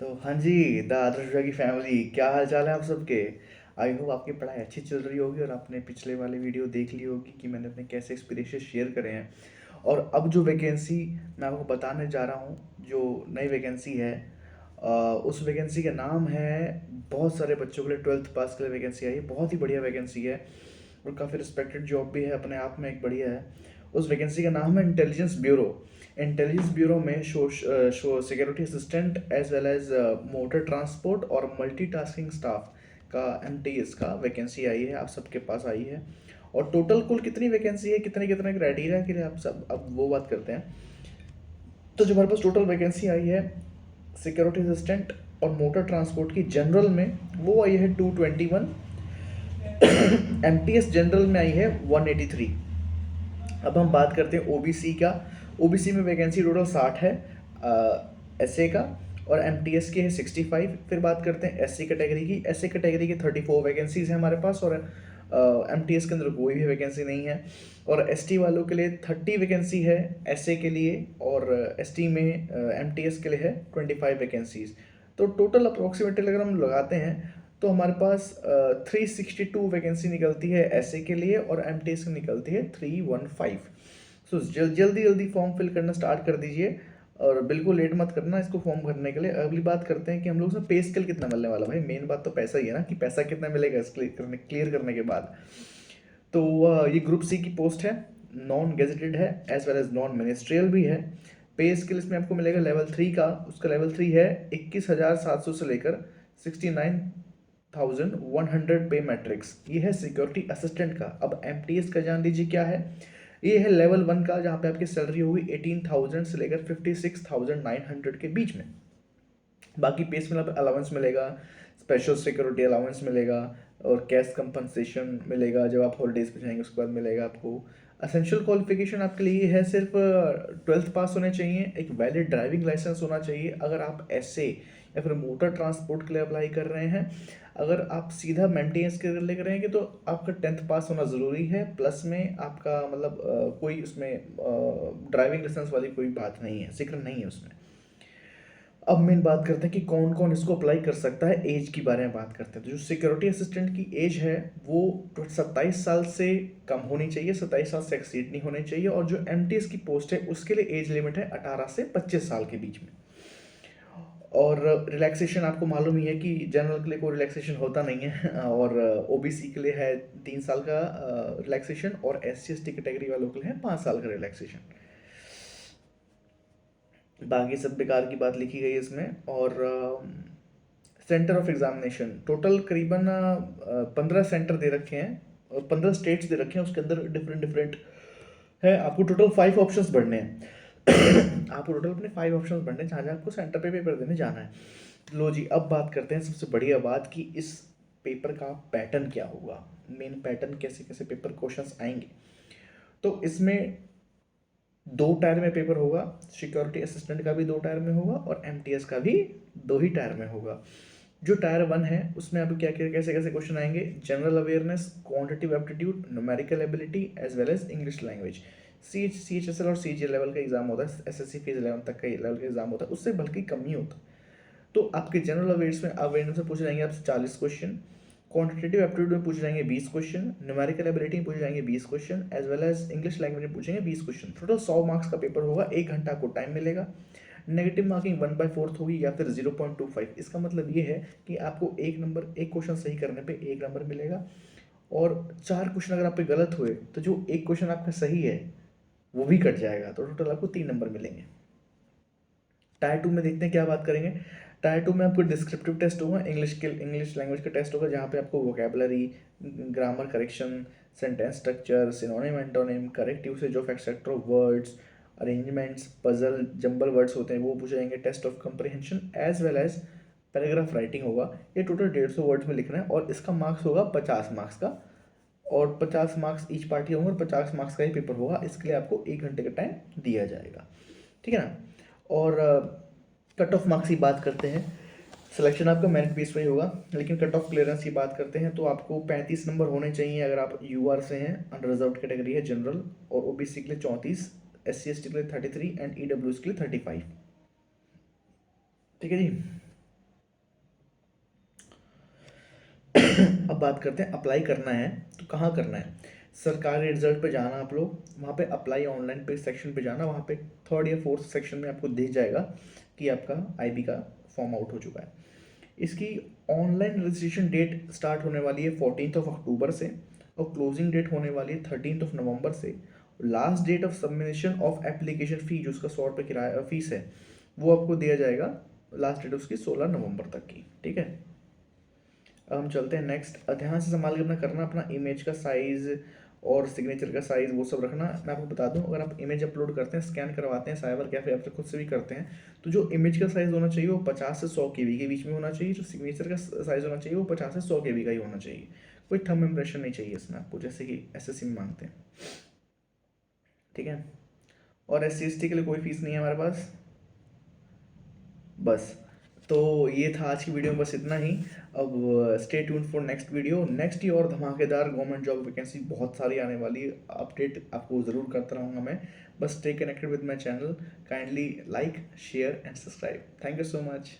तो हाँ जी, द आदर्श की फैमिली, क्या हाल चाल है आप सबके। आई होप आपकी पढ़ाई अच्छी चल रही होगी और आपने पिछले वाले वीडियो देख ली होगी कि मैंने अपने कैसे एक्सपीरियंसेस शेयर करे हैं। और अब जो वैकेंसी मैं आपको बताने जा रहा हूँ, जो नई वैकेंसी है, उस वैकेंसी का नाम है, बहुत सारे बच्चों के लिए 12th पास के लिए वैकेंसी आई है, बहुत ही बढ़िया वैकेंसी है और काफ़ी रिस्पेक्टेड जॉब भी है, अपने आप में एक बढ़िया है। उस वैकेंसी का नाम है इंटेलिजेंस ब्यूरो। इंटेलिजेंस ब्यूरो में security assistant as well as motor transport और मल्टीटास्किंग स्टाफ का एमटीएस का वैकेंसी आई है, आप सबके पास आई है। और टोटल कुल कितनी वैकेंसी है, कितने कितने क्राइटेरिया के लिए, आप सब अब वो बात करते हैं। तो जो हमारे पास टोटल वैकेंसी आई है सिक्योरिटी असिस्टेंट और मोटर ट्रांसपोर्ट की जनरल में, वो आई है 221। एमटीएस जनरल में आई है 183। अब हम बात करते हैं ओबीसी का। ओबीसी में वैकेंसी टोटल 60 है एसए का, और एमटीएस के है 65। फिर बात करते हैं एससी कैटेगरी की। एससी कैटेगरी की 34 वैकेंसीज हैं हमारे पास, और एमटीएस के अंदर कोई भी वैकेंसी नहीं है। और एसटी वालों के लिए 30 वैकेंसी है एसए के लिए, और एसटी में एमटीएस के लिए है 25 वैकेंसीज। तो टोटल अप्रोक्सीमेटली अगर हम लगाते हैं तो हमारे पास 362 वैकेंसी निकलती है एसए के लिए, और एमटीएस की निकलती है 315। सो जल्दी जल्दी फॉर्म फिल करना स्टार्ट कर दीजिए, और बिल्कुल लेट मत करना इसको फॉर्म भरने के लिए। अगली बात करते हैं कि हम लोग से पे स्केल कितना मिलने वाला। भाई मेन बात तो पैसा ही है ना, कि पैसा कितना मिलेगा इस क्लियर करने के बाद। तो ये ग्रुप सी की पोस्ट है, नॉन गेजेटेड है as well as non ministerial भी है। पे स्केल इसमें आपको मिलेगा लेवल 3 का। उसका लेवल 3 है 21,700 से लेकर 69,100 पे मैट्रिक्स। ये है सिक्योरिटी असिस्टेंट का। अब एमटीएस का जान लीजिए क्या है। ये है लेवल 1 का, जहाँ पे आपकी सैलरी होगी 18,000 से लेकर 56,900 के बीच में। बाकी पे स्केल में अलाउंस मिलेगा, स्पेशल सिक्योरिटी अलाउंस मिलेगा, और कैश कंपनसेशन मिलेगा जब आप हॉलीडेज पे जाएंगे, उसके बाद मिलेगा आपको। असेंशियल क्वालिफिकेशन आपके लिए है सिर्फ 12th पास होने चाहिए, एक वैलिड ड्राइविंग लाइसेंस होना चाहिए अगर आप एसए या फिर मोटर ट्रांसपोर्ट के लिए अप्लाई कर रहे हैं। अगर आप सीधा मेंटेनेंस के लिए कर रहे हैं तो आपका 10th पास होना ज़रूरी है, प्लस में आपका मतलब कोई उसमें ड्राइविंग लाइसेंस वाली कोई बात नहीं है, जिक्र नहीं है उसमें। अब मेन बात करते हैं कि कौन कौन इसको अप्लाई कर सकता है। एज की बारे में बात करते हैं, तो जो सिक्योरिटी असिस्टेंट की एज है वो 27 साल से कम होनी चाहिए, 27 साल से एक्सीड नहीं होनी चाहिए। और जो एमटीएस की पोस्ट है उसके लिए एज लिमिट है 18 से 25 साल के बीच में। और रिलैक्सेशन आपको मालूम ही है कि जनरल के लिए कोई रिलैक्सेशन होता नहीं है, और ओबीसी के लिए है 3 साल का रिलैक्सेशन, और SC/ST कैटेगरी वालों के लिए है 5 साल का रिलैक्सेशन। बाकी सब बेकार की बात लिखी गई है इसमें। और सेंटर ऑफ एग्जामिनेशन टोटल करीबन 15 सेंटर दे रखे हैं, और 15 स्टेट्स दे रखे हैं, उसके अंदर डिफरेंट डिफरेंट है। आपको टोटल 5 ऑप्शंस बढ़ने हैं। आपको टोटल अपने 5 ऑप्शंस बढ़ने हैं जहाँ जहाँ आपको सेंटर पे पेपर देने जाना है। लो जी, अब बात करते हैं सबसे बढ़िया बात कि इस पेपर का पैटर्न क्या होगा, मेन पैटर्न कैसे कैसे पेपर क्वेश्चंस आएंगे। तो इसमें 2 टायर में पेपर होगा। सिक्योरिटी असिस्टेंट का भी 2 टायर में होगा, और एमटीएस का भी 2 ही टायर में होगा। जो टायर 1 है उसमें अभी क्या क्या कैसे कैसे क्वेश्चन आएंगे। General awareness, quantitative aptitude, numerical ability as well as English language. CHSL और CG लेवल का एग्जाम होता है, SSC फेज 11 तक का लेवल का एग्जाम होता है, उससे बल्कि कम ही होता है। तो आपके जनरल अवेयरनेस में पूछे जाएंगे आपसे 40 क्वेश्चन, क्वांटिटेटिव एप्टीट्यूड में पूछे जाएंगे 20 क्वेश्चन, न्यूमेरिकल एबिलिटी में पूछे जाएंगे 20 question, as well as English language में पूछेंगे 20 क्वेश्चन। टोटल 100 मार्क्स का पेपर होगा, 1 घंटा आपको टाइम मिलेगा। नेगेटिव मार्किंग 1/4 होगी या फिर 0.25। इसका मतलब ये है कि आपको 1 नंबर, एक क्वेश्चन सही करने पे 1 नंबर मिलेगा, और 4 क्वेश्चन अगर आप पे गलत हुए तो जो एक क्वेश्चन आपका सही है वो भी कट जाएगा, तो टोटल आपको 3 नंबर मिलेंगे। टायर 2 में देखते हैं क्या बात करेंगे। टायर 2 में आपको डिस्क्रिप्टिव टेस्ट होगा, इंग्लिश लैंग्वेज का टेस्ट होगा, जहाँ पे आपको vocabulary, grammar correction, sentence structure, synonym antonym, correct usage of etcetera words, arrangements, puzzle, jumble words होते हैं वो पूछे जाएंगे, test of comprehension as well as paragraph writing होगा। ये टोटल 150 वर्ड्स में लिखना है, और इसका मार्क्स होगा 50 मार्क्स का, और 50 मार्क्स ईच पार्टी होंगे, और 50 मार्क्स का ही पेपर होगा। इसके लिए आपको 1 घंटे का टाइम दिया जाएगा, ठीक है ना। और कट ऑफ मार्क्स की बात करते हैं। सिलेक्शन आपका मेरिट बेस पे ही होगा, लेकिन कट ऑफ क्लियरेंस की बात करते हैं तो आपको 35 नंबर होने चाहिए अगर आप यूआर से हैं, अंडर रिजर्व कैटेगरी है जनरल, और ओबीसी के लिए 34, SC/ST के लिए 33 एंड ईडब्ल्यूएस के लिए 35, ठीक है जी। अब बात करते हैं अप्लाई करना है तो कहाँ करना है। सरकारी रिजल्ट पे जाना आप लोग, वहाँ पे अप्लाई ऑनलाइन पे सेक्शन पे जाना, वहाँ पे थर्ड या फोर्थ सेक्शन में आपको दिख जाएगा कि आपका आईबी का फॉर्म आउट हो चुका है। इसकी ऑनलाइन रजिस्ट्रेशन डेट स्टार्ट होने वाली है 14 अक्टूबर से और क्लोजिंग डेट होने वाली है 13 नवंबर से। Last date of submission of application fee जो उसका 100 रुपये किराया फीस है वो आपको दिया जाएगा, लास्ट डेट उसकी 16 नवंबर तक की। ठीक है, अब हम चलते हैं नेक्स्ट। ध्यान से संभाल के अपना करना, अपना इमेज का साइज़ और सिग्नेचर का साइज़ वो सब रखना। मैं आपको बता दूं, अगर आप इमेज अपलोड करते हैं, स्कैन करवाते हैं साइबर कैफे ऐप से खुद से भी करते हैं, तो जो इमेज का साइज़ होना चाहिए वो 50 से 100 KB के बीच में होना चाहिए। जो सिग्नेचर का साइज़ होना चाहिए वो 50 से 100 KB का ही होना चाहिए। कोई थंब इम्प्रेशन नहीं चाहिए इसमें आपको, जैसे कि SSC में मांगते हैं। ठीक है, और SC/ST के लिए कोई फीस नहीं है हमारे पास। बस, तो ये था आज की वीडियो में, बस इतना ही। अब stay tune for next video. Next ही और धमाकेदार गवर्नमेंट जॉब वैकेंसी बहुत सारी आने वाली है, अपडेट आपको ज़रूर करता रहूँगा मैं। बस stay connected with my channel, kindly like share and subscribe. Thank you so much.